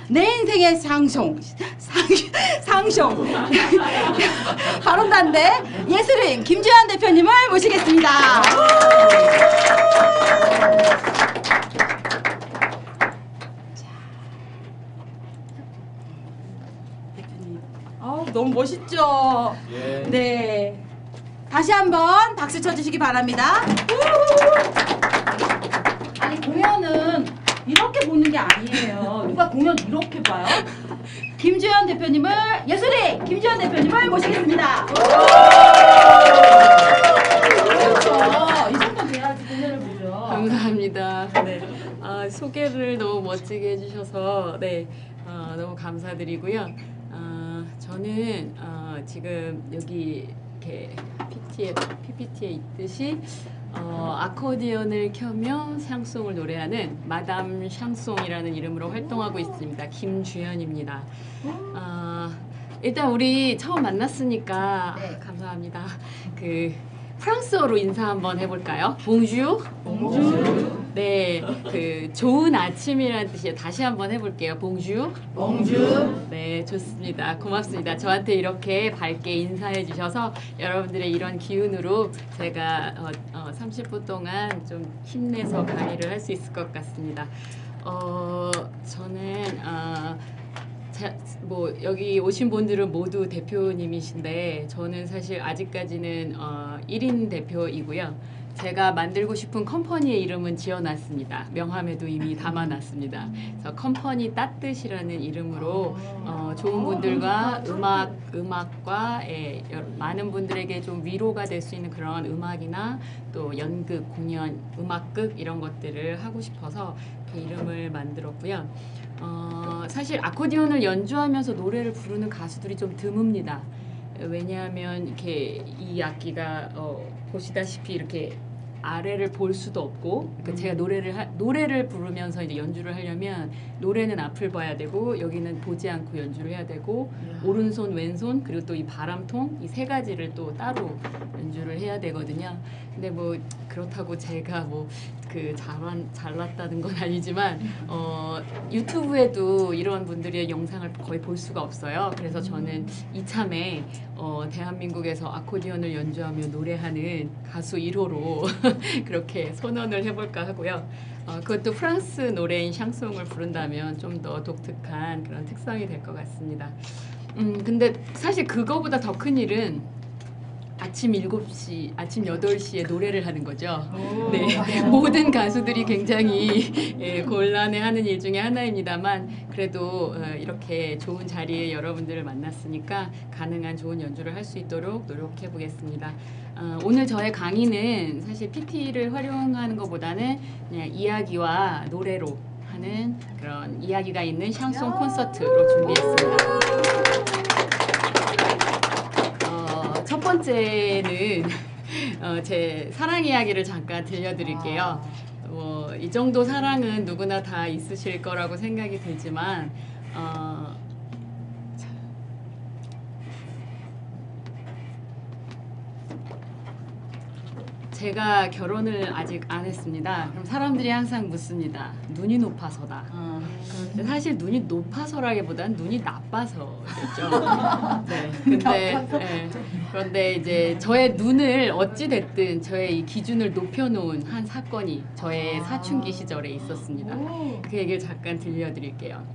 내 인생의 상숑 발음단대 예술인 김주현 대표님을 모시겠습니다. 대표님, 너무 멋있죠? 예. 네, 다시 한번 박수 쳐주시기 바랍니다. 아니, 공연은 이렇게 보는 게 아니에요. 누가 공연 이렇게 봐요? 김주현 대표님을, 예술인 김주현 대표님을 모시겠습니다. 그렇죠. 이 정도 돼야지 공연을 보죠. 감사합니다. 네. 소개를 너무 멋지게 해주셔서 너무 감사드리고요. 저는 지금 여기 이렇게 PPT에 있듯이 아코디언을 켜며 샹송을 노래하는 마담 샹송이라는 이름으로 활동하고 있습니다. 김주현입니다. 일단 우리 처음 만났으니까 네. 감사합니다. 프랑스어로 인사 한번 해볼까요? 봉주. 네, 좋은 아침이라는 뜻이에요. 다시 한번 해볼게요. 봉주. 네, 좋습니다. 고맙습니다. 저한테 이렇게 밝게 인사해 주셔서 여러분들의 이런 기운으로 제가 30분 동안 좀 힘내서 강의를 할 수 있을 것 같습니다. 저는 여기 오신 분들은 모두 대표님이신데 저는 사실 아직까지는 1인 대표이고요. 제가 만들고 싶은 컴퍼니의 이름은 지어놨습니다. 명함에도 이미 담아놨습니다. 그래서 컴퍼니 따뜻이라는 이름으로 좋은 분들과 음악과 많은 분들에게 좀 위로가 될 수 있는 그런 음악이나 또 연극, 공연, 음악극 이런 것들을 하고 싶어서 그 이름을 만들었고요. 사실 아코디언을 연주하면서 노래를 부르는 가수들이 좀 드뭅니다. 왜냐하면 이렇게 이 악기가 보시다시피 이렇게 아래를 볼 수도 없고, 그러니까 제가 노래를 부르면서 이제 연주를 하려면 노래는 앞을 봐야 되고 여기는 보지 않고 연주를 해야 되고 오른손 왼손 그리고 또 이 바람통 이 세 가지를 또 따로 연주를 해야 되거든요. 근데 뭐 그렇다고 제가 뭐 잘났다는 건 아니지만 유튜브에도 이런 분들의 영상을 거의 볼 수가 없어요. 그래서 저는 이참에 대한민국에서 아코디언을 연주하며 노래하는 가수 1호로 그렇게 선언을 해볼까 하고요. 그것도 프랑스 노래인 샹송을 부른다면 좀 더 독특한 그런 특성이 될 것 같습니다. 근데 사실 그거보다 더 큰 일은 아침 7시, 아침 8시에 노래를 하는 거죠. 네, 모든 가수들이 굉장히 곤란해하는 일 중에 하나입니다만 그래도 이렇게 좋은 자리에 여러분들을 만났으니까 가능한 좋은 연주를 할 수 있도록 노력해 보겠습니다. 오늘 저의 강의는 사실 PT를 활용하는 것보다는 그냥 이야기와 노래로 하는 그런 이야기가 있는 샹송 콘서트로 준비했습니다. 첫 번째는 제 사랑 이야기를 잠깐 들려드릴게요. 이 정도 사랑은 누구나 다 있으실 거라고 생각이 들지만 제가 결혼을 아직 안 했습니다. 그럼 사람들이 항상 묻습니다. 눈이 높아서다. 사실 눈이 높아서라기보단 눈이 나빠서겠죠. 네, 그런데 이제 저의 눈을 어찌 됐든 저의 이 기준을 높여놓은 한 사건이 저의 사춘기 시절에 있었습니다. 그 얘기를 잠깐 들려드릴게요.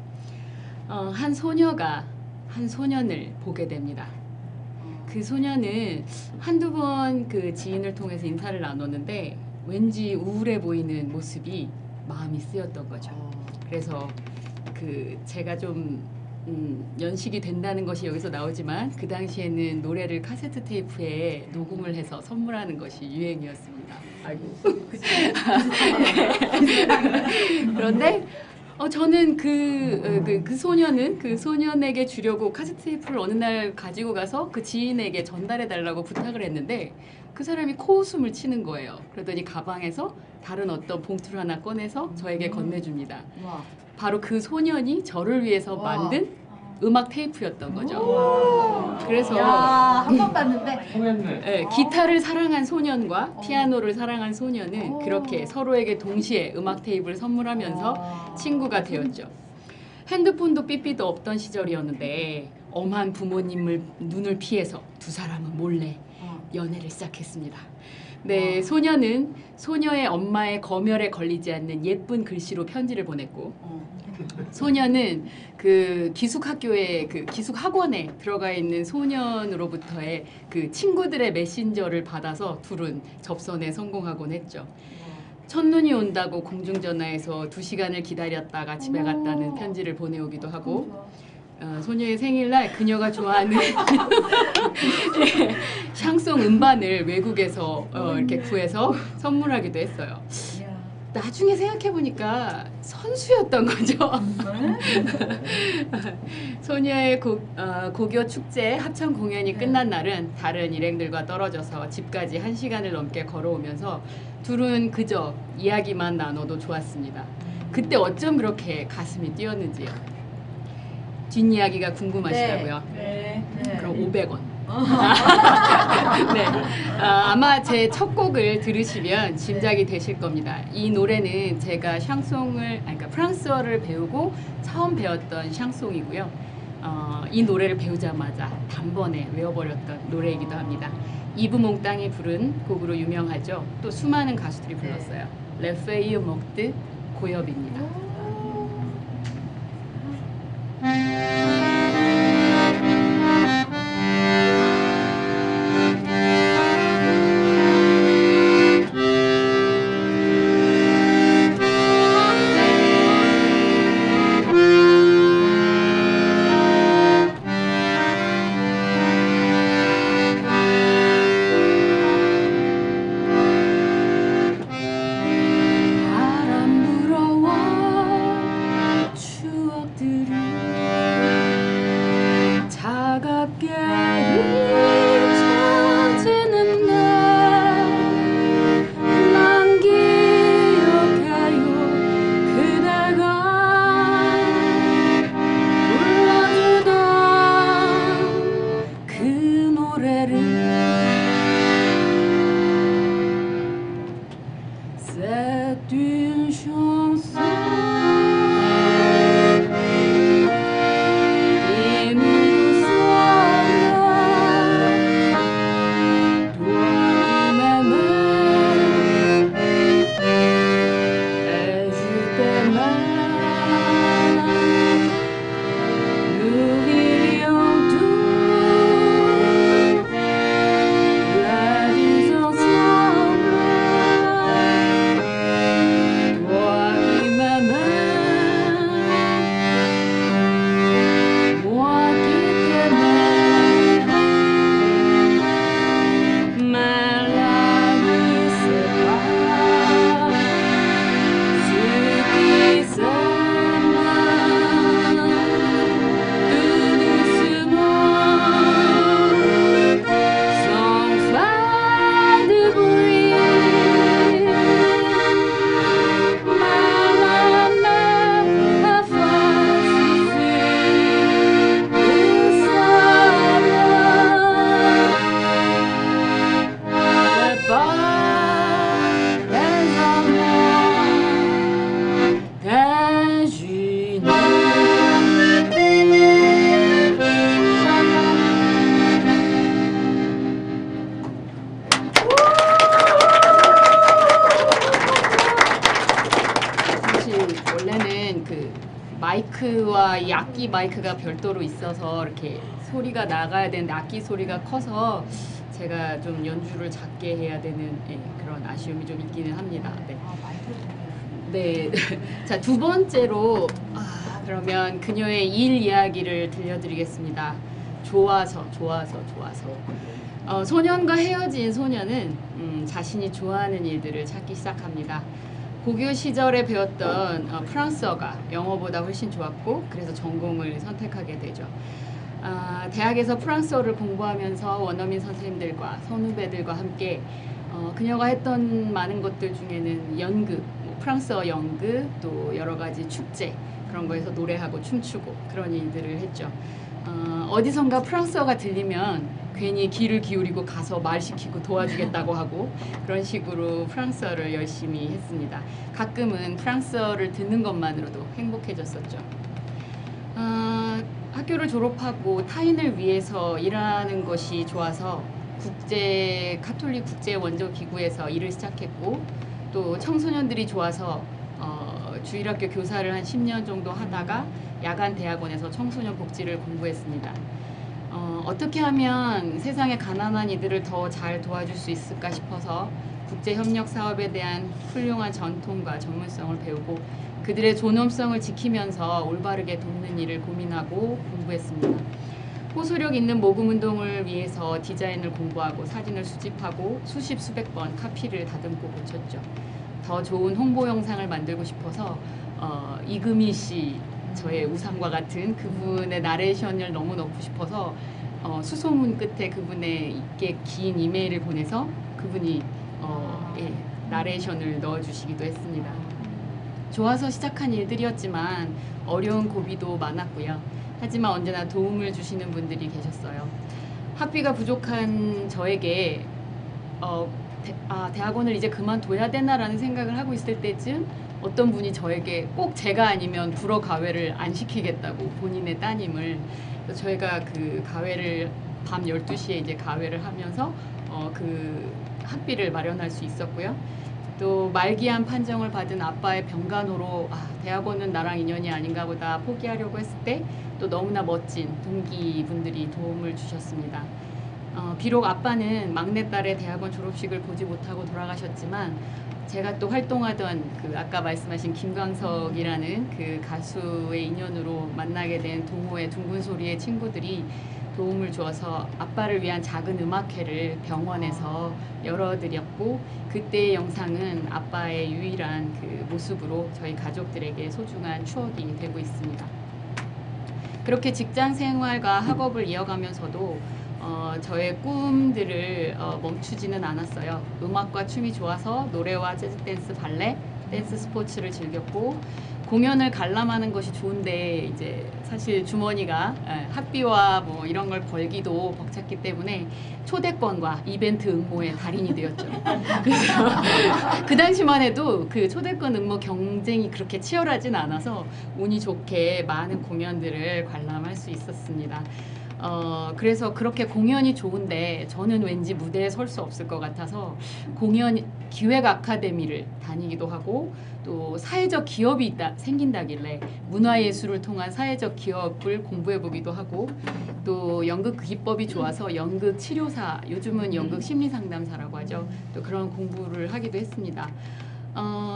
한 소녀가 한 소년을 보게 됩니다. 그 소녀는 한두 번 그 지인을 통해서 인사를 나눴는데 왠지 우울해 보이는 모습이 마음이 쓰였던 거죠. 그래서 제가 좀 연식이 된다는 것이 여기서 나오지만 그 당시에는 노래를 카세트 테이프에 녹음을 해서 선물하는 것이 유행이었습니다. 아이고. 그런데 저는 그 소년에게 주려고 카세트 테이프를 어느 날 가지고 가서 그 지인에게 전달해 달라고 부탁을 했는데 그 사람이 코웃음을 치는 거예요. 그러더니 가방에서 다른 어떤 봉투를 하나 꺼내서 저에게 건네줍니다. 바로 그 소년이 저를 위해서 만든 음악 테이프였던 거죠. 그래서 한 번 봤는데 네, 기타를 사랑한 소년과 피아노를 사랑한 소년은 그렇게 서로에게 동시에 음악 테이프를 선물하면서 친구가 되었죠. 핸드폰도 삐삐도 없던 시절이었는데 엄한 부모님을 눈을 피해서 두 사람은 몰래 연애를 시작했습니다. 네, 소녀는 소녀의 엄마의 검열에 걸리지 않는 예쁜 글씨로 편지를 보냈고 소녀는 그 기숙학교에 그 기숙학원에 들어가 있는 소년으로부터의 그 친구들의 메신저를 받아서 둘은 접선에 성공하곤 했죠. 첫눈이 온다고 공중전화에서 2시간을 기다렸다가 집에 갔다는 편지를 보내오기도 하고 소녀의 생일날 그녀가 좋아하는 예, 샹송 음반을 외국에서 이렇게 구해서 선물하기도 했어요. 나중에 생각해보니까 선수였던 거죠. 소녀의 고교 축제 합창 공연이 끝난 날은 다른 일행들과 떨어져서 집까지 1시간을 넘게 걸어오면서 둘은 그저 이야기만 나눠도 좋았습니다. 그때 어쩜 그렇게 가슴이 뛰었는지요. 뒷이야기가 궁금하시다고요? 네. 그럼 500원. 네. 아마 제 첫 곡을 들으시면 짐작이 되실 겁니다. 이 노래는 제가 그러니까 프랑스어를 배우고 처음 배웠던 샹송이고요. 이 노래를 배우자마자 단번에 외워버렸던 노래이기도 합니다. 이브 몽땅이 부른 곡으로 유명하죠. 또 수많은 가수들이 불렀어요. 레페이유 먹드 고엽입니다. 마이크와 이 악기 마이크가 별도로 있어서 이렇게 소리가 나가야 되는데 악기 소리가 커서 제가 좀 연주를 작게 해야 되는 그런 아쉬움이 좀 있기는 합니다. 네. 자, 두 번째로 그러면 그녀의 일 이야기를 들려드리겠습니다. 좋아서. 소년과 헤어진 소녀는 자신이 좋아하는 일들을 찾기 시작합니다. 고교 시절에 배웠던 프랑스어가 영어보다 훨씬 좋았고 그래서 전공을 선택하게 되죠. 대학에서 프랑스어를 공부하면서 원어민 선생님들과 선후배들과 함께 그녀가 했던 많은 것들 중에는 연극, 프랑스어 연극, 또 여러 가지 축제 그런 거에서 노래하고 춤추고 그런 일들을 했죠. 어디선가 프랑스어가 들리면 괜히 귀를 기울이고 가서 말 시키고 도와주겠다고 하고 그런 식으로 프랑스어를 열심히 했습니다. 가끔은 프랑스어를 듣는 것만으로도 행복해졌었죠. 학교를 졸업하고 타인을 위해서 일하는 것이 좋아서 카톨릭 국제 원조 기구에서 일을 시작했고 또 청소년들이 좋아서 주일학교 교사를 한 10년 정도 하다가 야간 대학원에서 청소년 복지를 공부했습니다. 어떻게 하면 세상의 가난한 이들을 더 잘 도와줄 수 있을까 싶어서 국제협력 사업에 대한 훌륭한 전통과 전문성을 배우고 그들의 존엄성을 지키면서 올바르게 돕는 일을 고민하고 공부했습니다. 호소력 있는 모금운동을 위해서 디자인을 공부하고 사진을 수집하고 수백 번 카피를 다듬고 고쳤죠. 더 좋은 홍보 영상을 만들고 싶어서 이금희 씨, 저의 우상과 같은 그분의 나레이션을 너무 넣고 싶어서 수소문 끝에 그분에게 긴 이메일을 보내서 그분이 나레이션을 넣어주시기도 했습니다. 좋아서 시작한 일들이었지만 어려운 고비도 많았고요. 하지만 언제나 도움을 주시는 분들이 계셨어요. 학비가 부족한 저에게 대학원을 이제 그만둬야 되나라는 생각을 하고 있을 때쯤 어떤 분이 저에게 꼭 제가 아니면 불어 가회를 안 시키겠다고 본인의 따님을 저희가 그 가회를 밤 12시에 이제 가회를 하면서 그 학비를 마련할 수 있었고요. 또 말기암 판정을 받은 아빠의 병간호로 대학원은 나랑 인연이 아닌가 보다 포기하려고 했을 때 또 너무나 멋진 동기분들이 도움을 주셨습니다. 비록 아빠는 막내딸의 대학원 졸업식을 보지 못하고 돌아가셨지만 제가 또 활동하던 그 아까 말씀하신 김광석이라는 그 가수의 인연으로 만나게 된 동호회 둥근소리의 친구들이 도움을 주어서 아빠를 위한 작은 음악회를 병원에서 열어드렸고 그때의 영상은 아빠의 유일한 그 모습으로 저희 가족들에게 소중한 추억이 되고 있습니다. 그렇게 직장 생활과 학업을 이어가면서도 저의 꿈들을 멈추지는 않았어요. 음악과 춤이 좋아서 노래와 재즈 댄스, 발레, 댄스 스포츠를 즐겼고 공연을 관람하는 것이 좋은데 이제 사실 주머니가 학비와 뭐 이런 걸 벌기도 벅찼기 때문에 초대권과 이벤트 응모의 달인이 되었죠. 그래서 그 당시만 해도 그 초대권 응모 경쟁이 그렇게 치열하진 않아서 운이 좋게 많은 공연들을 관람할 수 있었습니다. 그래서 그렇게 공연이 좋은데 저는 왠지 무대에 설 수 없을 것 같아서 공연 기획 아카데미를 다니기도 하고 또 사회적 기업이 생긴다길래 문화예술을 통한 사회적 기업을 공부해 보기도 하고 또 연극 기법이 좋아서 연극 치료사, 요즘은 연극 심리상담사라고 하죠. 또 그런 공부를 하기도 했습니다.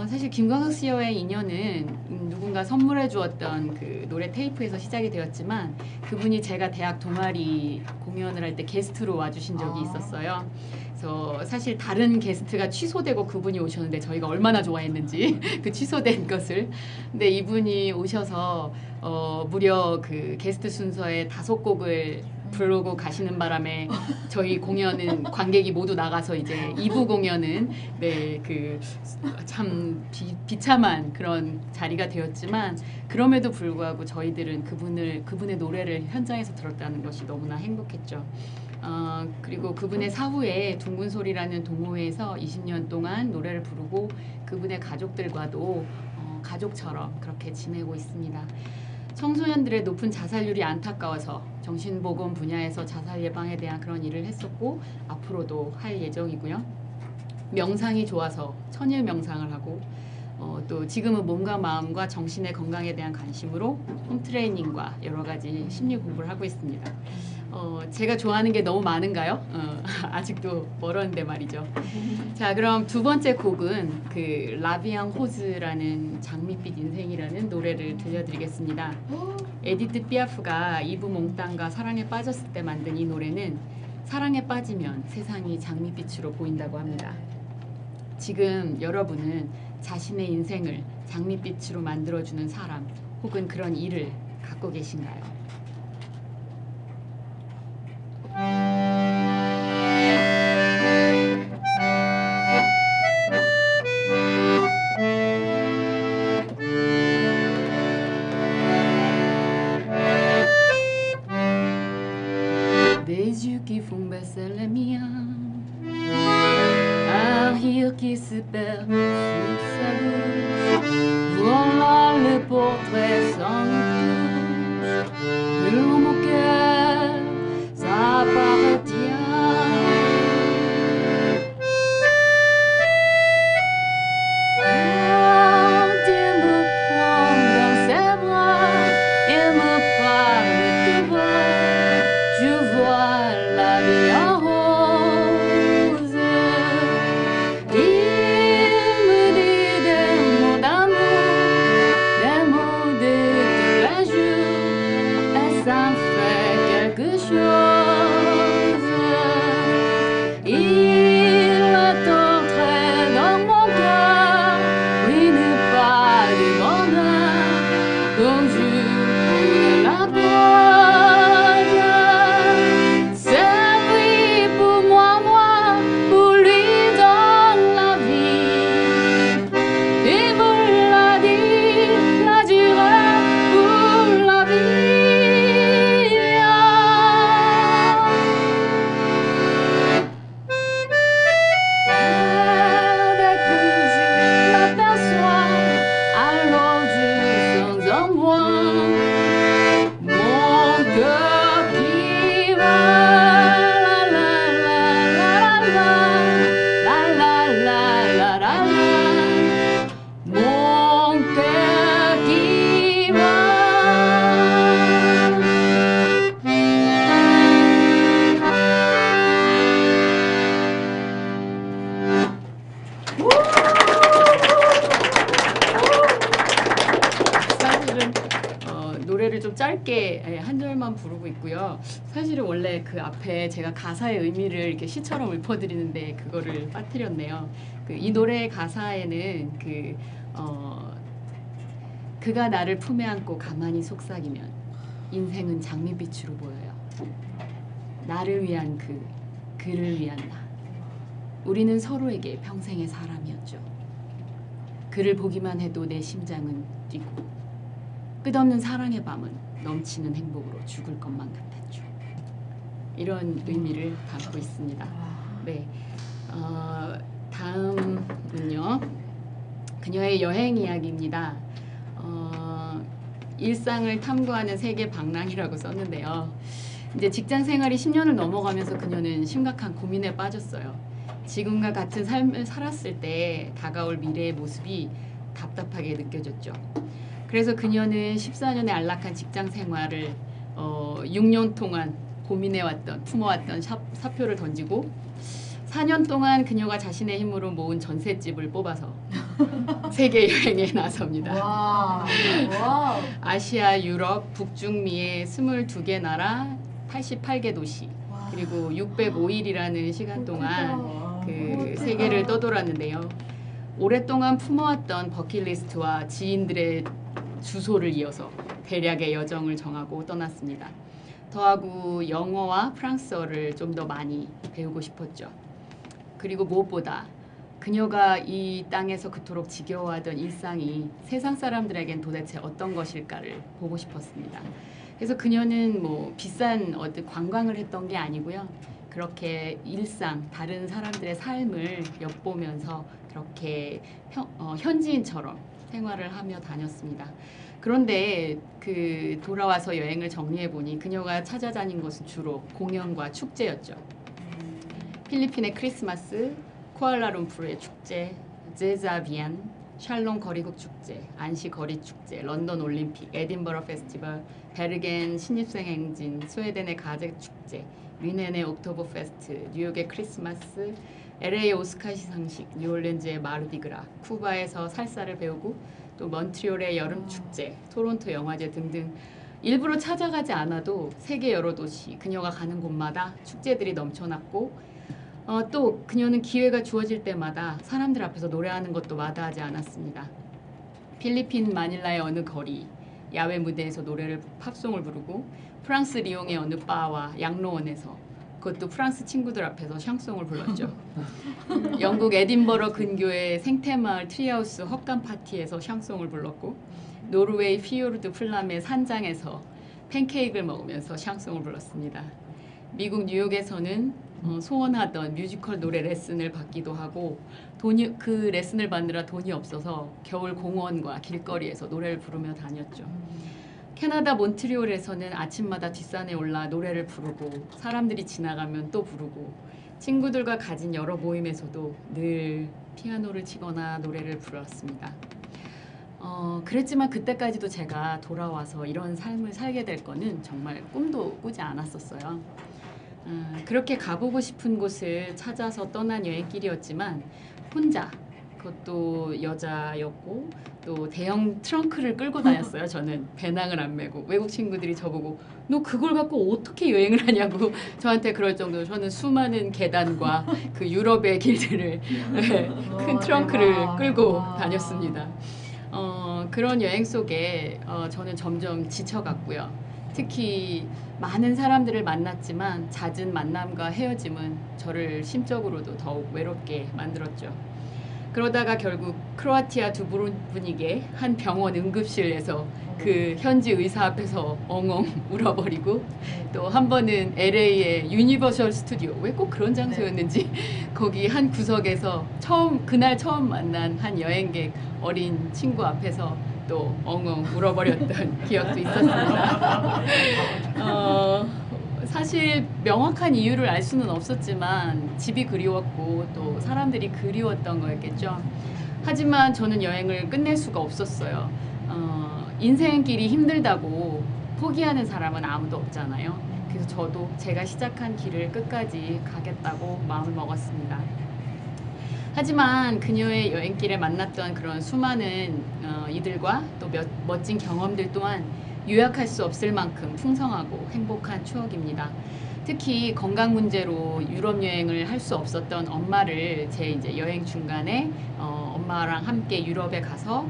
사실 김광석 씨와의 인연은 누군가 선물해 주었던 그 노래 테이프에서 시작이 되었지만 그분이 제가 대학 동아리 공연을 할 때 게스트로 와주신 적이 있었어요. 그래서 사실 다른 게스트가 취소되고 그분이 오셨는데 저희가 얼마나 좋아했는지 그 취소된 것을. 근데 이분이 오셔서 무려 그 게스트 순서에 5곡을 부르고 가시는 바람에 저희 공연은 관객이 모두 나가서 이제 2부 공연은 그 참 비참한 그런 자리가 되었지만 그럼에도 불구하고 저희들은 그분의 노래를 현장에서 들었다는 것이 너무나 행복했죠. 그리고 그분의 사후에 둥근소리라는 동호회에서 20년 동안 노래를 부르고 그분의 가족들과도 가족처럼 그렇게 지내고 있습니다. 청소년들의 높은 자살률이 안타까워서 정신보건 분야에서 자살 예방에 대한 그런 일을 했었고 앞으로도 할 예정이고요. 명상이 좋아서 천일 명상을 하고 또 지금은 몸과 마음과 정신의 건강에 대한 관심으로 홈트레이닝과 여러 가지 심리 공부를 하고 있습니다. 제가 좋아하는 게 너무 많은가요? 아직도 멀었는데 말이죠. 자, 그럼 두 번째 곡은 그 라비앙 호즈라는 장밋빛 인생이라는 노래를 들려드리겠습니다. 에디트 피아프가 이브 몽땅과 사랑에 빠졌을 때 만든 이 노래는 사랑에 빠지면 세상이 장밋빛으로 보인다고 합니다. 지금 여러분은 자신의 인생을 장밋빛으로 만들어주는 사람 혹은 그런 일을 갖고 계신가요? Des yeux qui font baisser les miens, un rire qui se perd sur sa bouche. Voilà le portrait sans touche. 짧게 한 절만 부르고 있고요. 사실은 원래 그 앞에 제가 가사의 의미를 이렇게 시처럼 읊어드리는데 그거를 빠뜨렸네요. 이 노래 가사에는 그가 나를 품에 안고 가만히 속삭이면 인생은 장밋빛으로 보여요. 나를 위한 그를 위한 나. 우리는 서로에게 평생의 사람이었죠. 그를 보기만 해도 내 심장은 뛰고 끝없는 사랑의 밤은 넘치는 행복으로 죽을 것만 같았죠. 이런 의미를 담고 있습니다. 네, 다음은요. 그녀의 여행 이야기입니다. 일상을 탐구하는 세계 방랑이라고 썼는데요. 이제 직장 생활이 10년을 넘어가면서 그녀는 심각한 고민에 빠졌어요. 지금과 같은 삶을 살았을 때 다가올 미래의 모습이 답답하게 느껴졌죠. 그래서 그녀는 14년의 안락한 직장 생활을 6년 동안 품어왔던 사표를 던지고 4년 동안 그녀가 자신의 힘으로 모은 전셋집을 뽑아서 세계 여행에 나섭니다. 와. 아시아, 유럽, 북중미의 22개 나라, 88개 도시, 그리고 605일이라는 시간 동안 그 세계를 떠돌았는데요. 오랫동안 품어왔던 버킷리스트와 지인들의 주소를 이어서 대략의 여정을 정하고 떠났습니다. 더하고 영어와 프랑스어를 좀 더 많이 배우고 싶었죠. 그리고 무엇보다 그녀가 이 땅에서 그토록 지겨워하던 일상이 세상 사람들에겐 도대체 어떤 것일까를 보고 싶었습니다. 그래서 그녀는 뭐 비싼 어디 관광을 했던 게 아니고요. 그렇게 일상, 다른 사람들의 삶을 엿보면서 그렇게 현지인처럼 생활을 하며 다녔습니다. 그런데 돌아와서 여행을 정리해 보니 그녀가 찾아다닌 것은 주로 공연과 축제였죠. 필리핀의 크리스마스, 쿠알라룸푸르의 축제, 제자비안, 샬롱 거리국 축제, 안시 거리 축제, 런던 올림픽, 에딘버러 페스티벌, 베르겐 신입생 행진, 스웨덴의 가제 축제, 뮌헨의 옥토버 페스트, 뉴욕의 크리스마스, LA 오스카 시상식, 뉴올리언즈의 마르디그라, 쿠바에서 살사를 배우고 또 몬트리올의 여름 축제, 토론토 영화제 등등 일부러 찾아가지 않아도 세계 여러 도시 그녀가 가는 곳마다 축제들이 넘쳐났고 또 그녀는 기회가 주어질 때마다 사람들 앞에서 노래하는 것도 마다하지 않았습니다. 필리핀 마닐라의 어느 거리, 야외 무대에서 팝송을 부르고 프랑스 리옹의 어느 바와 양로원에서 그것도 프랑스 친구들 앞에서 샹송을 불렀죠. 영국 에딘버러 근교의 생태마을 트리하우스 헛간 파티에서 샹송을 불렀고 노르웨이 피요르드 플람의 산장에서 팬케이크를 먹으면서 샹송을 불렀습니다. 미국 뉴욕에서는 소원하던 뮤지컬 노래 레슨을 받기도 하고 그 레슨을 받느라 돈이 없어서 겨울 공원과 길거리에서 노래를 부르며 다녔죠. 캐나다 몬트리올에서는 아침마다 뒷산에 올라 노래를 부르고 사람들이 지나가면 또 부르고 친구들과 가진 여러 모임에서도 늘 피아노를 치거나 노래를 불렀습니다. 그랬지만 그때까지도 제가 돌아와서 이런 삶을 살게 될 거는 정말 꿈도 꾸지 않았었어요. 그렇게 가보고 싶은 곳을 찾아서 떠난 여행길이었지만 혼자, 그것도 여자였고 또 대형 트렁크를 끌고 다녔어요. 저는 배낭을 안 메고. 외국 친구들이 저보고 너 그걸 갖고 어떻게 여행을 하냐고 저한테 그럴 정도로 저는 수많은 계단과 그 유럽의 길들을 큰 트렁크를 끌고 다녔습니다. 그런 여행 속에 저는 점점 지쳐갔고요. 특히 많은 사람들을 만났지만 잦은 만남과 헤어짐은 저를 심적으로도 더욱 외롭게 만들었죠. 그러다가 결국 크로아티아 두브로브닉의 한 병원 응급실에서 그 현지 의사 앞에서 엉엉 울어버리고 또 한 번은 LA의 유니버셜 스튜디오, 왜 꼭 그런 장소였는지 거기 한 구석에서 그날 처음 만난 한 여행객 어린 친구 앞에서 또 엉엉 울어버렸던 기억도 있었습니다. 사실 명확한 이유를 알 수는 없었지만 집이 그리웠고 또 사람들이 그리웠던 거였겠죠. 하지만 저는 여행을 끝낼 수가 없었어요. 인생길이 힘들다고 포기하는 사람은 아무도 없잖아요. 그래서 저도 제가 시작한 길을 끝까지 가겠다고 마음을 먹었습니다. 하지만 그녀의 여행길에 만났던 그런 수많은 이들과 또 멋진 경험들 또한 요약할 수 없을 만큼 풍성하고 행복한 추억입니다. 특히 건강 문제로 유럽 여행을 할 수 없었던 엄마를 제 이제 여행 중간에 엄마랑 함께 유럽에 가서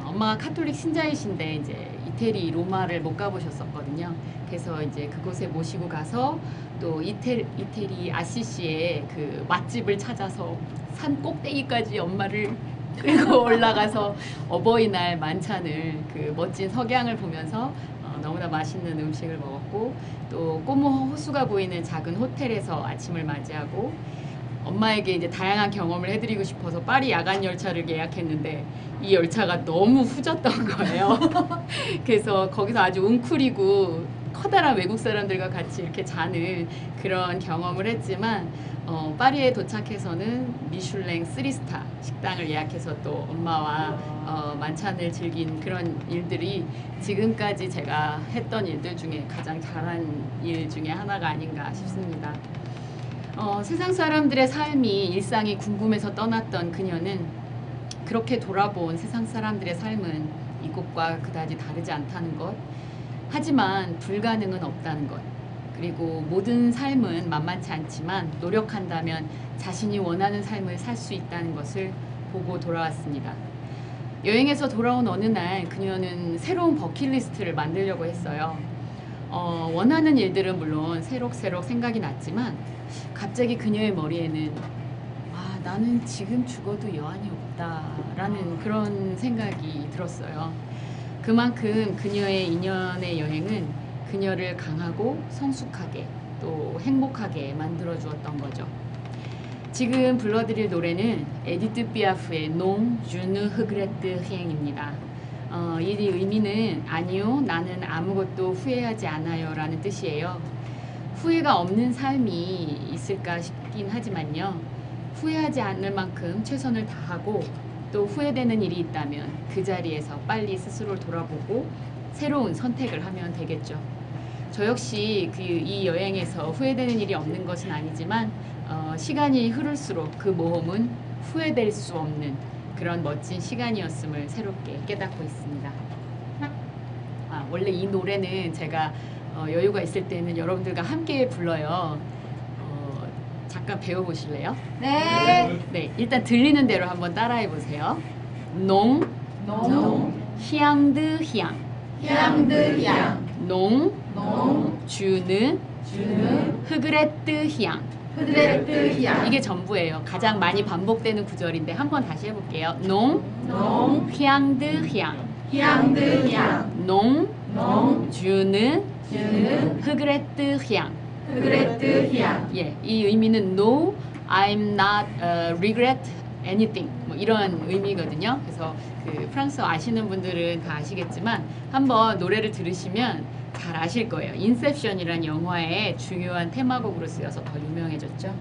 엄마가 카톨릭 신자이신데 이제 이태리 로마를 못 가보셨었거든요. 그래서 이제 그곳에 모시고 가서 또 이태리 아시시의 그 맛집을 찾아서 산 꼭대기까지 엄마를 끌고 올라가서 어버이날 만찬을 그 멋진 석양을 보면서 너무나 맛있는 음식을 먹었고 또 꼬모 호수가 보이는 작은 호텔에서 아침을 맞이하고 엄마에게 이제 다양한 경험을 해드리고 싶어서 파리 야간 열차를 예약했는데 이 열차가 너무 후졌던 거예요. 그래서 거기서 아주 웅크리고 커다란 외국 사람들과 같이 이렇게 자는 그런 경험을 했지만 파리에 도착해서는 미슐랭 3스타 식당을 예약해서 또 엄마와 만찬을 즐긴 그런 일들이 지금까지 제가 했던 일들 중에 가장 잘한 일 중에 하나가 아닌가 싶습니다. 세상 사람들의 삶이 일상이 궁금해서 떠났던 그녀는 그렇게 돌아본 세상 사람들의 삶은 이곳과 그다지 다르지 않다는 것, 하지만 불가능은 없다는 것, 그리고 모든 삶은 만만치 않지만 노력한다면 자신이 원하는 삶을 살 수 있다는 것을 보고 돌아왔습니다. 여행에서 돌아온 어느 날 그녀는 새로운 버킷리스트를 만들려고 했어요. 원하는 일들은 물론 새록새록 생각이 났지만 갑자기 그녀의 머리에는 나는 지금 죽어도 여한이 없다라는 그런 생각이 들었어요. 그만큼 그녀의 2년의 여행은 그녀를 강하고 성숙하게 또 행복하게 만들어 주었던 거죠. 지금 불러드릴 노래는 에디트 피아프의 Non, je ne regrette rien입니다. 이 의미는 아니요, 나는 아무것도 후회하지 않아요 라는 뜻이에요. 후회가 없는 삶이 있을까 싶긴 하지만요. 후회하지 않을 만큼 최선을 다하고 또 후회되는 일이 있다면 그 자리에서 빨리 스스로를 돌아보고 새로운 선택을 하면 되겠죠. 저 역시 이 여행에서 후회되는 일이 없는 것은 아니지만 시간이 흐를수록 그 모험은 후회될 수 없는 그런 멋진 시간이었음을 새롭게 깨닫고 있습니다. 원래 이 노래는 제가 여유가 있을 때는 여러분들과 함께 불러요. 잠깐 배워보실래요? 네. 네, 일단 들리는 대로 한번 따라해 보세요. 농, 향 드 향, 농, 주는, 흐그레트 향. 이게 전부예요. 가장 많이 반복되는 구절인데 한번 다시 해볼게요. 농, 향 드 향, 농, 주는, 흐그레트 향. 예, 이 의미는 No, I'm not regret anything 뭐 이런 의미거든요. 그래서 그 프랑스어 아시는 분들은 다 아시겠지만 한번 노래를 들으시면 잘 아실 거예요. 인셉션이라는 영화의 중요한 테마곡으로 쓰여서 더 유명해졌죠.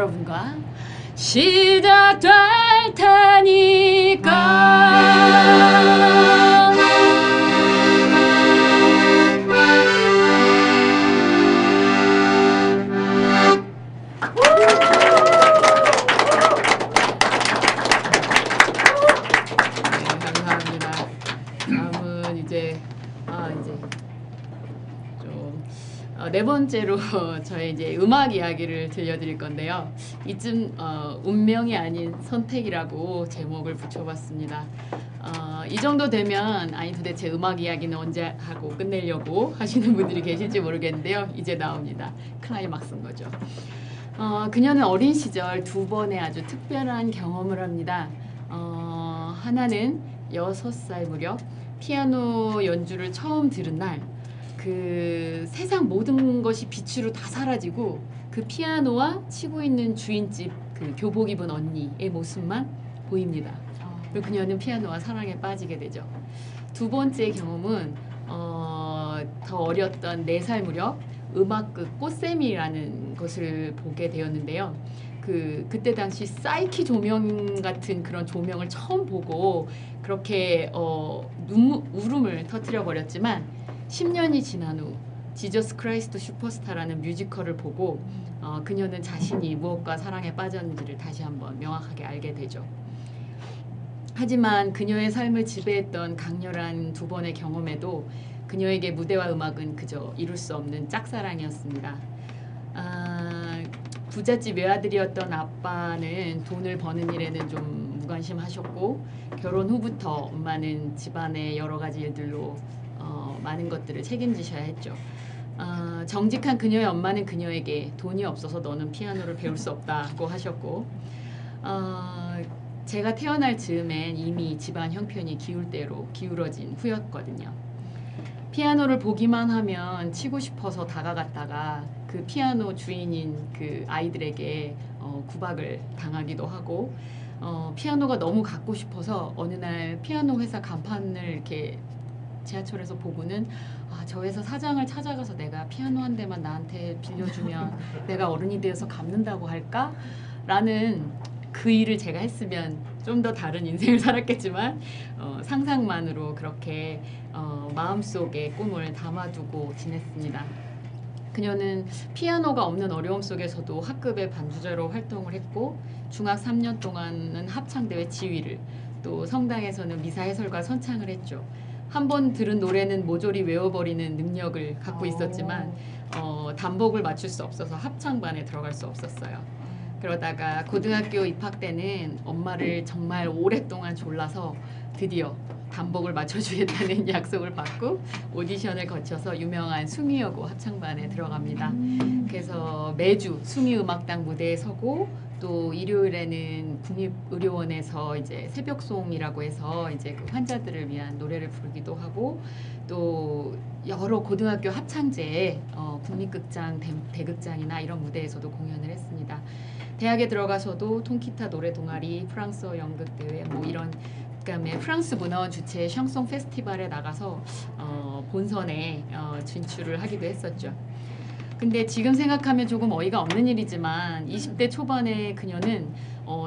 여러분과 시작될 테니까. 다음은 이제 좀 네 번째로 저의 이제 음악 이야기를 들려드릴 건데요. 이쯤 운명이 아닌 선택이라고 제목을 붙여봤습니다. 이 정도 되면 아니 도대체 음악 이야기는 언제 하고 끝내려고 하시는 분들이 계실지 모르겠는데요. 이제 나옵니다. 클라이막스인 거죠. 그녀는 어린 시절 두 번의 아주 특별한 경험을 합니다. 하나는 6살 무렵 피아노 연주를 처음 들은 날, 그 세상 모든 것이 빛으로 다 사라지고 그 피아노와 치고 있는 주인집 그 교복 입은 언니의 모습만 보입니다. 그리고 그녀는 피아노와 사랑에 빠지게 되죠. 두 번째 경험은 더 어렸던 4살 무렵 음악극 꽃샘이라는 것을 보게 되었는데요. 그때 당시 사이키 조명 같은 그런 조명을 처음 보고 그렇게 울음을 터뜨려 버렸지만 10년이 지난 후 지저스 크라이스트 슈퍼스타라는 뮤지컬을 보고 그녀는 자신이 무엇과 사랑에 빠졌는지를 다시 한번 명확하게 알게 되죠. 하지만 그녀의 삶을 지배했던 강렬한 두 번의 경험에도 그녀에게 무대와 음악은 그저 이룰 수 없는 짝사랑이었습니다. 부잣집 외아들이었던 아빠는 돈을 버는 일에는 좀 무관심하셨고 결혼 후부터 엄마는 집안의 여러 가지 일들로 많은 것들을 책임지셔야 했죠. 정직한 그녀의 엄마는 그녀에게 돈이 없어서 너는 피아노를 배울 수 없다고 하셨고 제가 태어날 즈음엔 이미 집안 형편이 기울어진 후였거든요. 피아노를 보기만 하면 치고 싶어서 다가갔다가 그 피아노 주인인 그 아이들에게 구박을 당하기도 하고 피아노가 너무 갖고 싶어서 어느 날 피아노 회사 간판을 이렇게 지하철에서 보고는 저 회사 사장을 찾아가서 내가 피아노 한 대만 나한테 빌려주면 내가 어른이 되어서 갚는다고 할까? 라는 그 일을 제가 했으면 좀 더 다른 인생을 살았겠지만 상상만으로 그렇게 마음속에 꿈을 담아두고 지냈습니다. 그녀는 피아노가 없는 어려움 속에서도 학급의 반주자로 활동을 했고 중학 3년 동안은 합창대회 지휘를 또 성당에서는 미사 해설과 선창을 했죠. 한 번 들은 노래는 모조리 외워버리는 능력을 갖고 있었지만 단복을 맞출 수 없어서 합창반에 들어갈 수 없었어요. 그러다가 고등학교 입학 때는 엄마를 정말 오랫동안 졸라서 드디어 단복을 맞춰주겠다는 약속을 받고 오디션을 거쳐서 유명한 숭이여고 합창반에 들어갑니다. 그래서 매주 숭이음악당 무대에 서고 또 일요일에는 국립의료원에서 이제 새벽송이라고 해서 이제 그 환자들을 위한 노래를 부르기도 하고 또 여러 고등학교 합창제에 국립극장, 대극장이나 이런 무대에서도 공연을 했습니다. 대학에 들어가서도 통기타 노래 동아리, 프랑스어 연극 대회 뭐 이런 그다음에 프랑스 문화원 주최 샹송 페스티벌에 나가서 본선에 진출을 하기도 했었죠. 근데 지금 생각하면 조금 어이가 없는 일이지만 20대 초반에 그녀는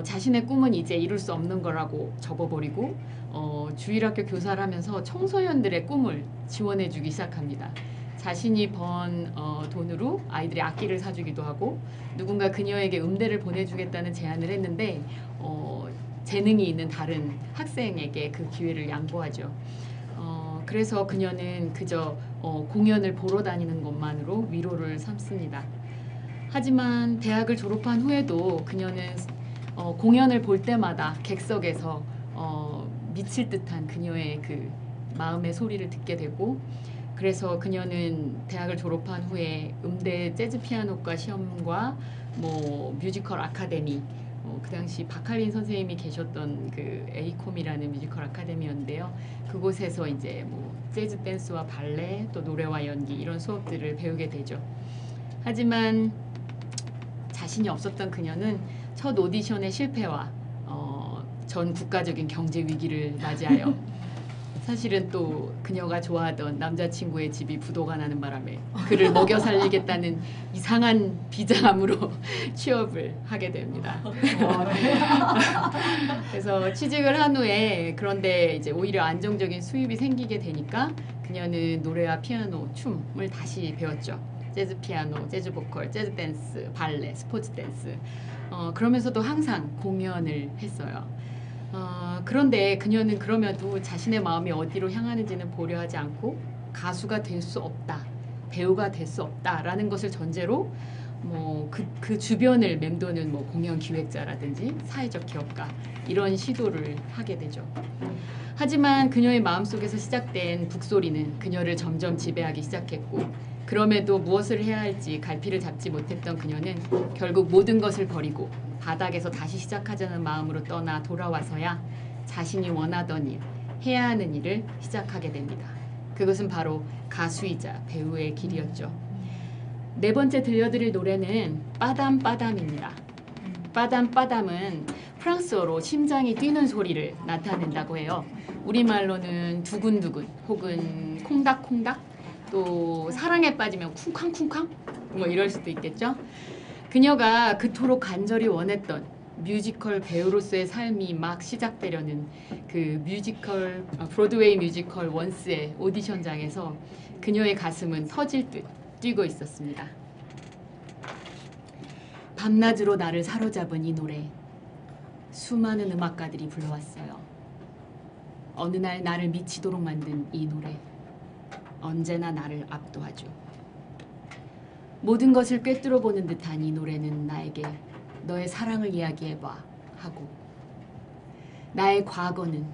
자신의 꿈은 이제 이룰 수 없는 거라고 접어버리고 주일학교 교사를 하면서 청소년들의 꿈을 지원해주기 시작합니다. 자신이 번 돈으로 아이들의 악기를 사주기도 하고 누군가 그녀에게 음대를 보내주겠다는 제안을 했는데 재능이 있는 다른 학생에게 그 기회를 양보하죠. 그래서 그녀는 그저 공연을 보러 다니는 것만으로 위로를 삼습니다. 하지만 대학을 졸업한 후에도 그녀는 공연을 볼 때마다 객석에서 미칠 듯한 그녀의 그 마음의 소리를 듣게 되고 그래서 그녀는 대학을 졸업한 후에 음대 재즈 피아노과 시험과 뭐 뮤지컬 아카데미 그 당시 박할린 선생님이 계셨던 그 에이콤이라는 뮤지컬 아카데미였는데요. 그곳에서 이제 뭐 재즈 댄스와 발레 또 노래와 연기 이런 수업들을 배우게 되죠. 하지만 자신이 없었던 그녀는 첫 오디션의 실패와 전 국가적인 경제 위기를 맞이하여 사실은 또 그녀가 좋아하던 남자친구의 집이 부도가 나는 바람에 그를 먹여 살리겠다는 이상한 비장함으로 취업을 하게 됩니다. 그래서 취직을 한 후에 그런데 이제 오히려 안정적인 수입이 생기게 되니까 그녀는 노래와 피아노, 춤을 다시 배웠죠. 재즈 피아노, 재즈 보컬, 재즈 댄스, 발레, 스포츠 댄스. 그러면서도 항상 공연을 했어요. 그런데 그녀는 그럼에도 자신의 마음이 어디로 향하는지는 보려하지 않고 가수가 될 수 없다, 배우가 될 수 없다라는 것을 전제로 그 주변을 맴도는 공연 기획자라든지 사회적 기업가 이런 시도를 하게 되죠. 하지만 그녀의 마음속에서 시작된 북소리는 그녀를 점점 지배하기 시작했고 그럼에도 무엇을 해야 할지 갈피를 잡지 못했던 그녀는 결국 모든 것을 버리고 바닥에서 다시 시작하자는 마음으로 떠나 돌아와서야 자신이 원하던 일, 해야 하는 일을 시작하게 됩니다. 그것은 바로 가수이자 배우의 길이었죠. 네 번째 들려드릴 노래는 빠담빠담입니다. 빠담빠담은 프랑스어로 심장이 뛰는 소리를 나타낸다고 해요. 우리말로는 두근두근 혹은 콩닥콩닥 또 사랑에 빠지면 쿵쾅쿵쾅 이럴 수도 있겠죠. 그녀가 그토록 간절히 원했던 뮤지컬 배우로서의 삶이 막 시작되려는 그 뮤지컬 브로드웨이 뮤지컬 원스의 오디션장에서 그녀의 가슴은 터질 듯 뛰고 있었습니다. 밤낮으로 나를 사로잡은 이 노래 수많은 음악가들이 불러왔어요. 어느 날 나를 미치도록 만든 이 노래 언제나 나를 압도하죠. 모든 것을 꿰뚫어보는 듯한 이 노래는 나에게 너의 사랑을 이야기해봐 하고 나의 과거는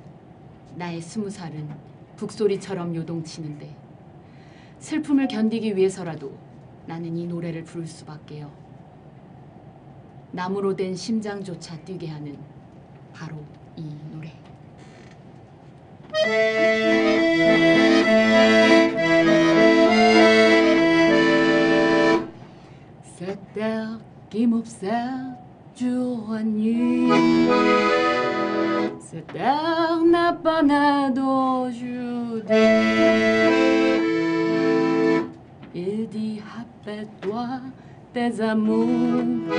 나의 20살은 북소리처럼 요동치는데 슬픔을 견디기 위해서라도 나는 이 노래를 부를 수밖에요. 나무로 된 심장조차 뛰게 하는 바로 이 노래. Cette terre qui m'observe jour et nuit, cette terre n'a pas né d'aujourd'hui. Il dit rappelle-toi tes amours,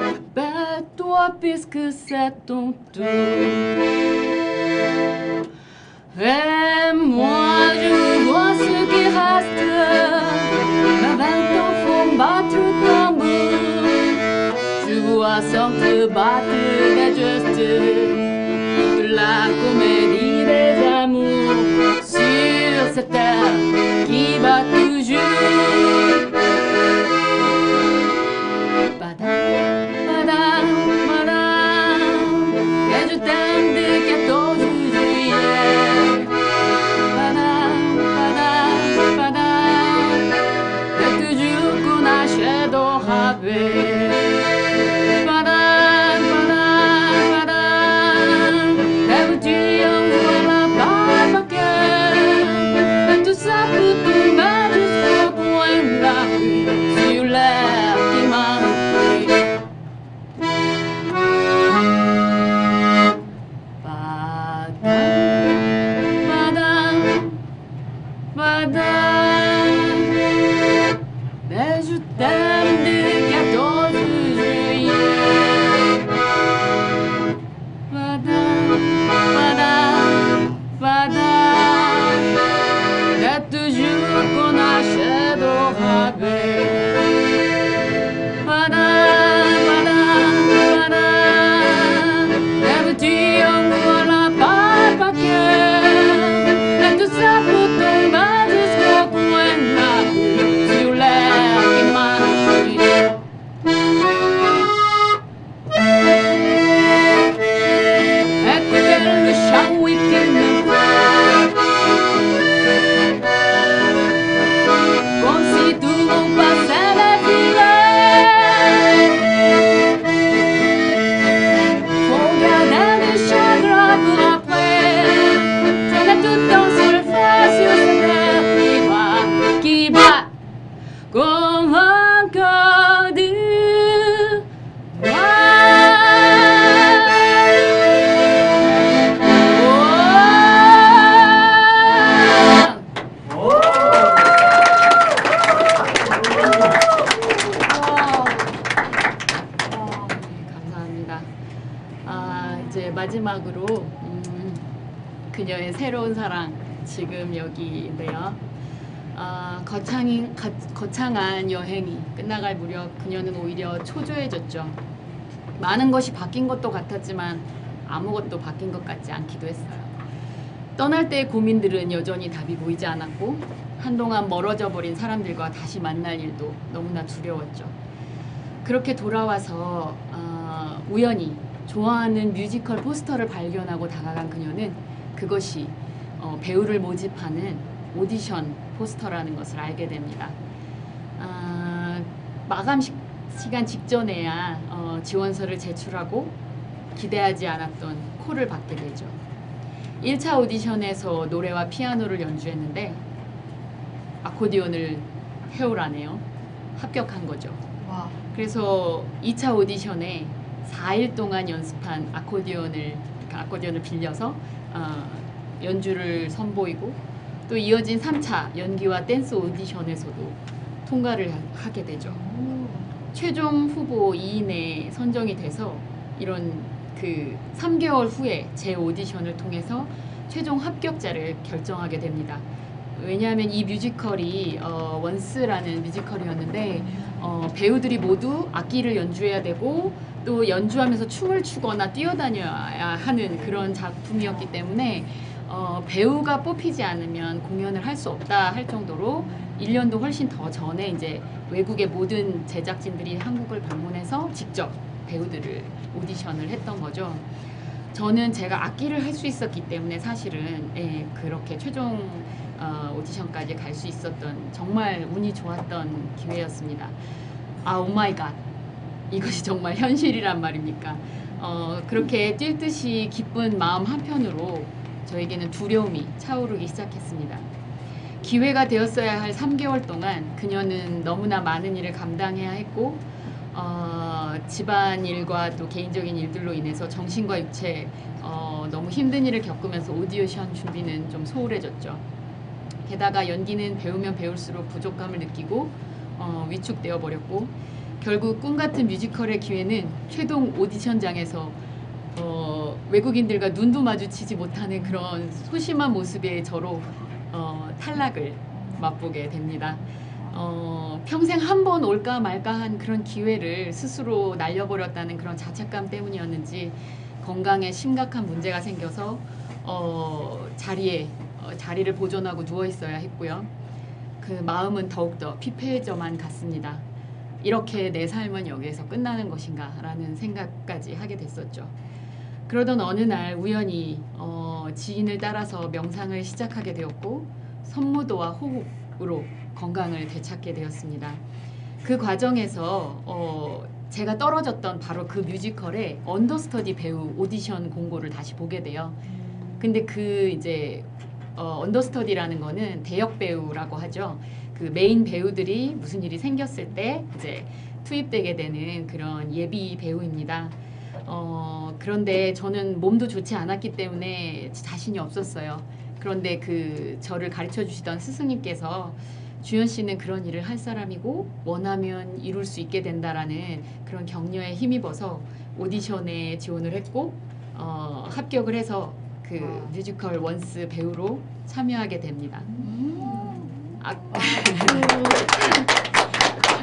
rappelle-toi puisque c'est ton tour. Et moi je vois ce qui reste, ma 20 ans font battre le tambour. Je vois s'entrebattre les gestes, toute la comédie des amours sur cette terre qui bat toujours. Padam, padam, padam, et je t'aime de 14 juillet. Padam, padam, padam, et toujours qu'on achète au rabais. Padam, padam, padam, et tu envoies la barbe à cœur. Et tout ça pour tomber juste 이제 마지막으로 그녀의 새로운 사랑 지금 여기인데요. 거창한 여행이 끝나갈 무렵 그녀는 오히려 초조해졌죠. 많은 것이 바뀐 것도 같았지만 아무것도 바뀐 것 같지 않기도 했어요. 떠날 때의 고민들은 여전히 답이 보이지 않았고 한동안 멀어져 버린 사람들과 다시 만날 일도 너무나 두려웠죠. 그렇게 돌아와서 우연히 좋아하는 뮤지컬 포스터를 발견하고 다가간 그녀는 그것이 배우를 모집하는 오디션 포스터라는 것을 알게 됩니다. 마감 시간 직전에야 지원서를 제출하고 기대하지 않았던 콜을 받게 되죠. 1차 오디션에서 노래와 피아노를 연주했는데 아코디언을 해오라네요. 합격한 거죠. 와. 그래서 2차 오디션에 4일 동안 연습한 아코디언을 빌려서 연주를 선보이고 또 이어진 3차 연기와 댄스 오디션에서도 통과를 하게 되죠. 최종 후보 2인에 선정이 돼서 이런 그 3개월 후에 제 오디션을 통해서 최종 합격자를 결정하게 됩니다. 왜냐하면 이 뮤지컬이 원스라는 뮤지컬이었는데 배우들이 모두 악기를 연주해야 되고 또 연주하면서 춤을 추거나 뛰어다녀야 하는 그런 작품이었기 때문에 배우가 뽑히지 않으면 공연을 할 수 없다 할 정도로 1년도 훨씬 더 전에 이제 외국의 모든 제작진들이 한국을 방문해서 직접 배우들을 오디션을 했던 거죠. 저는 제가 악기를 할 수 있었기 때문에 사실은 그렇게 최종 오디션까지 갈 수 있었던 정말 운이 좋았던 기회였습니다. 오 마이 갓. 이것이 정말 현실이란 말입니까? 그렇게 뛸 듯이 기쁜 마음 한편으로 저에게는 두려움이 차오르기 시작했습니다. 기회가 되었어야 할 3개월 동안 그녀는 너무나 많은 일을 감당해야 했고 집안일과 또 개인적인 일들로 인해서 정신과 육체 너무 힘든 일을 겪으면서 오디션 준비는 좀 소홀해졌죠. 게다가 연기는 배우면 배울수록 부족감을 느끼고 위축되어 버렸고 결국 꿈같은 뮤지컬의 기회는 최종 오디션장에서 외국인들과 눈도 마주치지 못하는 그런 소심한 모습의 저로 탈락을 맛보게 됩니다. 평생 한 번 올까 말까 한 그런 기회를 스스로 날려버렸다는 그런 자책감 때문이었는지 건강에 심각한 문제가 생겨서 자리를 보존하고 누워 있어야 했고요. 그 마음은 더욱더 피폐해져만 갔습니다. 이렇게 내 삶은 여기에서 끝나는 것인가 라는 생각까지 하게 됐었죠. 그러던 어느 날 우연히 지인을 따라서 명상을 시작하게 되었고 선무도와 호흡으로 건강을 되찾게 되었습니다. 그 과정에서 제가 떨어졌던 바로 그 뮤지컬의 언더스터디 배우 오디션 공고를 다시 보게 돼요. 근데 그 이제 언더스터디라는 거는 대역 배우라고 하죠. 그 메인 배우들이 무슨 일이 생겼을 때 이제 투입되게 되는 그런 예비 배우입니다. 그런데 저는 몸도 좋지 않았기 때문에 자신이 없었어요. 그런데 그 저를 가르쳐 주시던 스승님께서 주연 씨는 그런 일을 할 사람이고 원하면 이룰 수 있게 된다라는 그런 격려에 힘입어서 오디션에 지원을 했고 합격을 해서 그 뮤지컬 원스 배우로 참여하게 됩니다.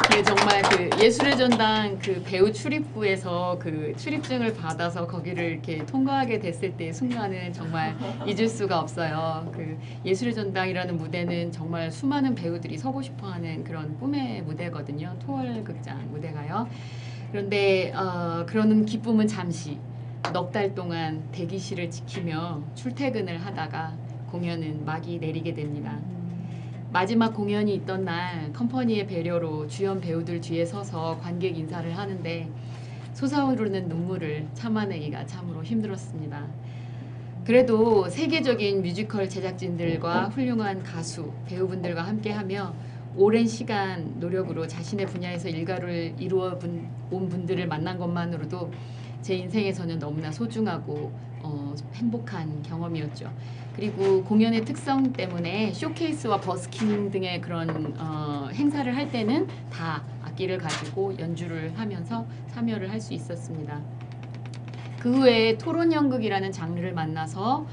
네, 정말 그 예술의 전당 그 배우 출입구에서 그 출입증을 받아서 거기를 이렇게 통과하게 됐을 때의 순간은 정말 잊을 수가 없어요. 그 예술의 전당이라는 무대는 정말 수많은 배우들이 서고 싶어하는 그런 꿈의 무대거든요. 토월 극장 무대가요. 그런데 그러는 기쁨은 잠시 넉 달 동안 대기실을 지키며 출퇴근을 하다가 공연은 막이 내리게 됩니다. 마지막 공연이 있던 날 컴퍼니의 배려로 주연 배우들 뒤에 서서 관객 인사를 하는데 솟아오르는 눈물을 참아내기가 참으로 힘들었습니다. 그래도 세계적인 뮤지컬 제작진들과 훌륭한 가수, 배우분들과 함께하며 오랜 시간 노력으로 자신의 분야에서 일가를 이루어 온 분들을 만난 것만으로도 제 인생에서는 너무나 소중하고 행복한 경험이었죠. 그리고 공연의 특성 때문에 쇼케이스와 버스킹 등의 그런 행사를 할 때는 다 악기를 가지고 연주를 하면서 참여를 할 수 있었습니다. 그 후에 토론 연극이라는 장르를 만나서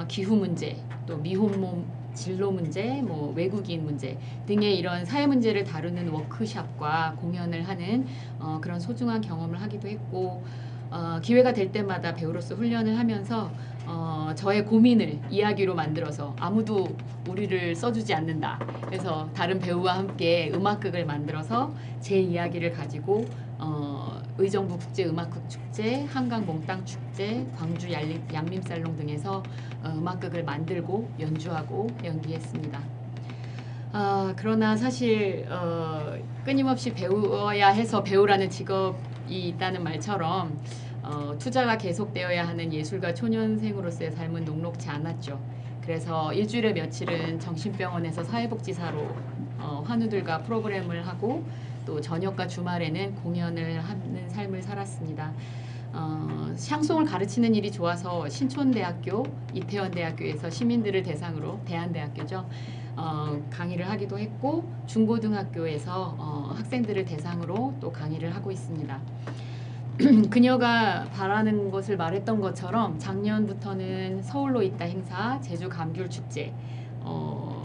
기후 문제, 또 미혼모 진로 문제, 뭐 외국인 문제 등의 이런 사회 문제를 다루는 워크숍과 공연을 하는 그런 소중한 경험을 하기도 했고, 기회가 될 때마다 배우로서 훈련을 하면서 저의 고민을 이야기로 만들어서 아무도 우리를 써주지 않는다. 그래서 다른 배우와 함께 음악극을 만들어서 제 이야기를 가지고 의정부 국제음악극 축제, 한강 몽땅 축제, 광주 얀밈살롱 등에서 음악극을 만들고 연주하고 연기했습니다. 그러나 사실 끊임없이 배워야 해서 배우라는 직업이 있다는 말처럼 투자가 계속되어야 하는 예술가 초년생으로서의 삶은 녹록지 않았죠. 그래서 일주일에 며칠은 정신병원에서 사회복지사로 환우들과 프로그램을 하고 또 저녁과 주말에는 공연을 하는 삶을 살았습니다. 샹송을 가르치는 일이 좋아서 신촌대학교, 이태원대학교에서 시민들을 대상으로 대한대학교죠. 강의를 하기도 했고 중고등학교에서 학생들을 대상으로 또 강의를 하고 있습니다. 그녀가 바라는 것을 말했던 것처럼 작년부터는 서울로 있다 행사, 제주 감귤 축제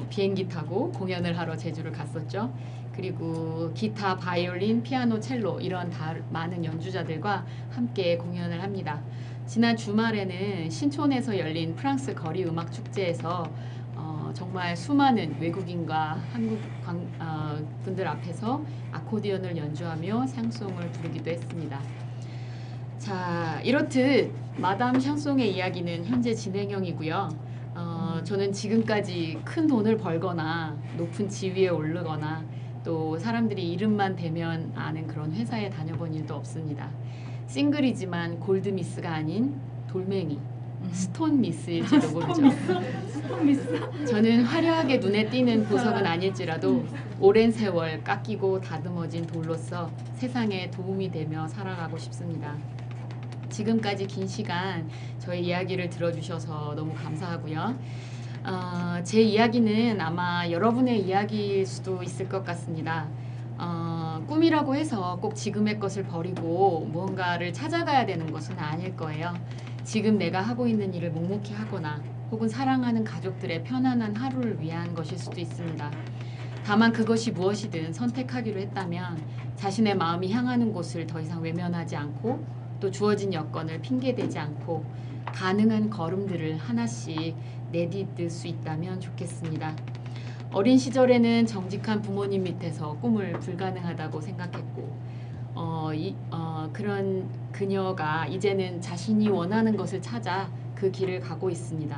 비행기 타고 공연을 하러 제주를 갔었죠. 그리고 기타, 바이올린, 피아노, 첼로 이런 많은 연주자들과 함께 공연을 합니다. 지난 주말에는 신촌에서 열린 프랑스 거리 음악 축제에서 정말 수많은 외국인과 한국 분들 앞에서 아코디언을 연주하며 샹송을 부르기도 했습니다. 자, 이렇듯 마담 샹송의 이야기는 현재 진행형이고요. 저는 지금까지 큰 돈을 벌거나 높은 지위에 오르거나 또 사람들이 이름만 대면 아는 그런 회사에 다녀본 일도 없습니다. 싱글이지만 골드미스가 아닌 돌멩이, 스톤미스일지도 모르죠. 스톤미스? 저는 화려하게 눈에 띄는 보석은 아닐지라도 오랜 세월 깎이고 다듬어진 돌로서 세상에 도움이 되며 살아가고 싶습니다. 지금까지 긴 시간 저의 이야기를 들어주셔서 너무 감사하고요. 제 이야기는 아마 여러분의 이야기일 수도 있을 것 같습니다. 꿈이라고 해서 꼭 지금의 것을 버리고 무언가를 찾아가야 되는 것은 아닐 거예요. 지금 내가 하고 있는 일을 묵묵히 하거나 혹은 사랑하는 가족들의 편안한 하루를 위한 것일 수도 있습니다. 다만 그것이 무엇이든 선택하기로 했다면 자신의 마음이 향하는 곳을 더 이상 외면하지 않고 또 주어진 여건을 핑계대지 않고 가능한 걸음들을 하나씩 내딛을 수 있다면 좋겠습니다. 어린 시절에는 정직한 부모님 밑에서 꿈을 불가능하다고 생각했고 그런 그녀가 이제는 자신이 원하는 것을 찾아 그 길을 가고 있습니다.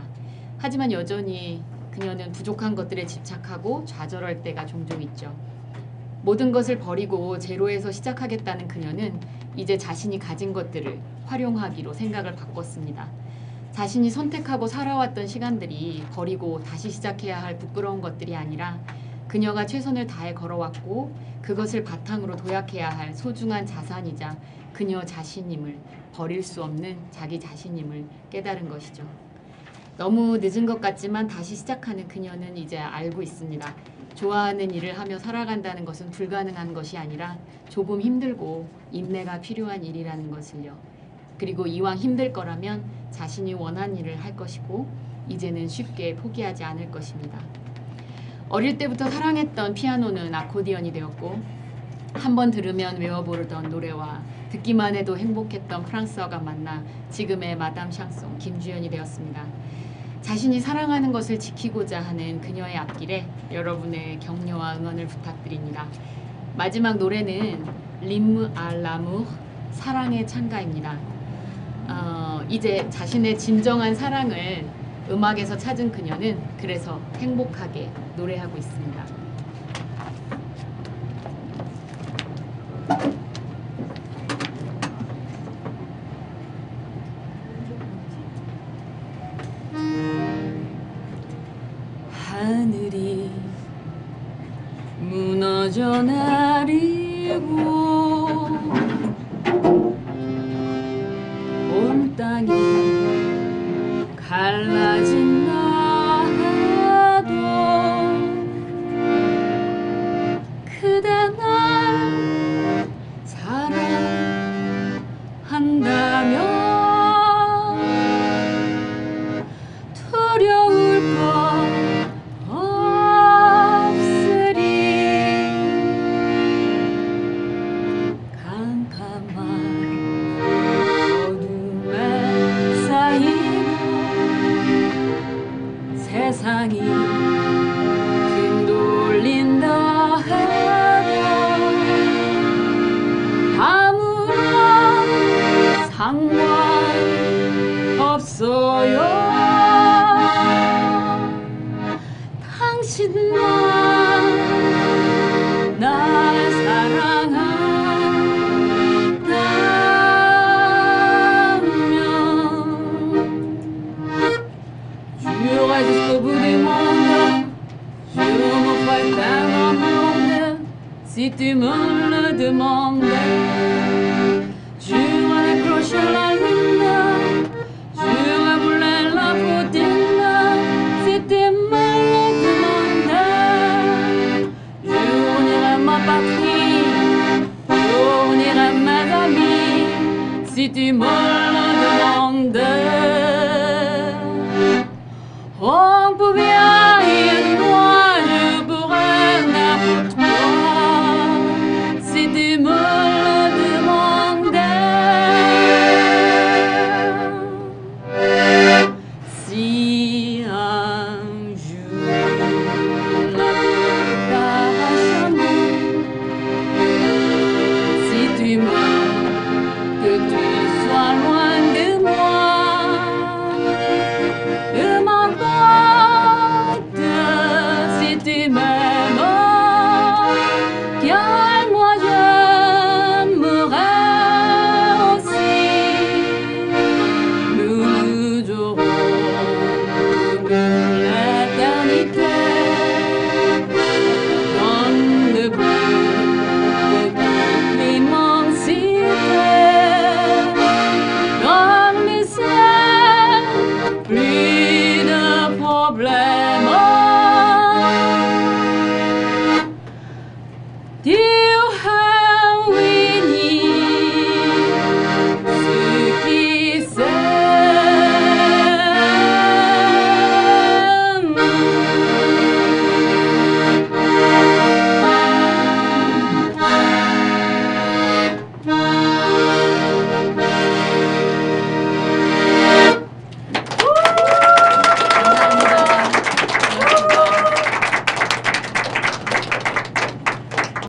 하지만 여전히 그녀는 부족한 것들에 집착하고 좌절할 때가 종종 있죠. 모든 것을 버리고 제로에서 시작하겠다는 그녀는 이제 자신이 가진 것들을 활용하기로 생각을 바꿨습니다. 자신이 선택하고 살아왔던 시간들이 버리고 다시 시작해야 할 부끄러운 것들이 아니라 그녀가 최선을 다해 걸어왔고 그것을 바탕으로 도약해야 할 소중한 자산이자 그녀 자신임을, 버릴 수 없는 자기 자신임을 깨달은 것이죠. 너무 늦은 것 같지만 다시 시작하는 그녀는 이제 알고 있습니다. 좋아하는 일을 하며 살아간다는 것은 불가능한 것이 아니라 조금 힘들고 인내가 필요한 일이라는 것을요. 그리고 이왕 힘들 거라면 자신이 원하는 일을 할 것이고 이제는 쉽게 포기하지 않을 것입니다. 어릴 때부터 사랑했던 피아노는 아코디언이 되었고 한번 들으면 외워부르던 노래와 듣기만 해도 행복했던 프랑스어가 만나 지금의 마담 샹송 김주연이 되었습니다. 자신이 사랑하는 것을 지키고자 하는 그녀의 앞길에 여러분의 격려와 응원을 부탁드립니다. 마지막 노래는 림므 알 라무르 사랑의 찬가입니다. 이제 자신의 진정한 사랑을 음악에서 찾은 그녀는 그래서 행복하게 노래하고 있습니다. 하늘이 무너져 내리고 온 땅이 갈라진다 해도 그대 날 사랑한다면 상관없어요. 당신만 날 사랑한다면 J'irai jusqu'au bout du monde, je me ferai faire un monde si tu me le demandes. J'irai décrocher la lune, j'irai brûler la poutine si tu me le demandes. J'unirai ma patrie, j'unirai mes amis si tu me le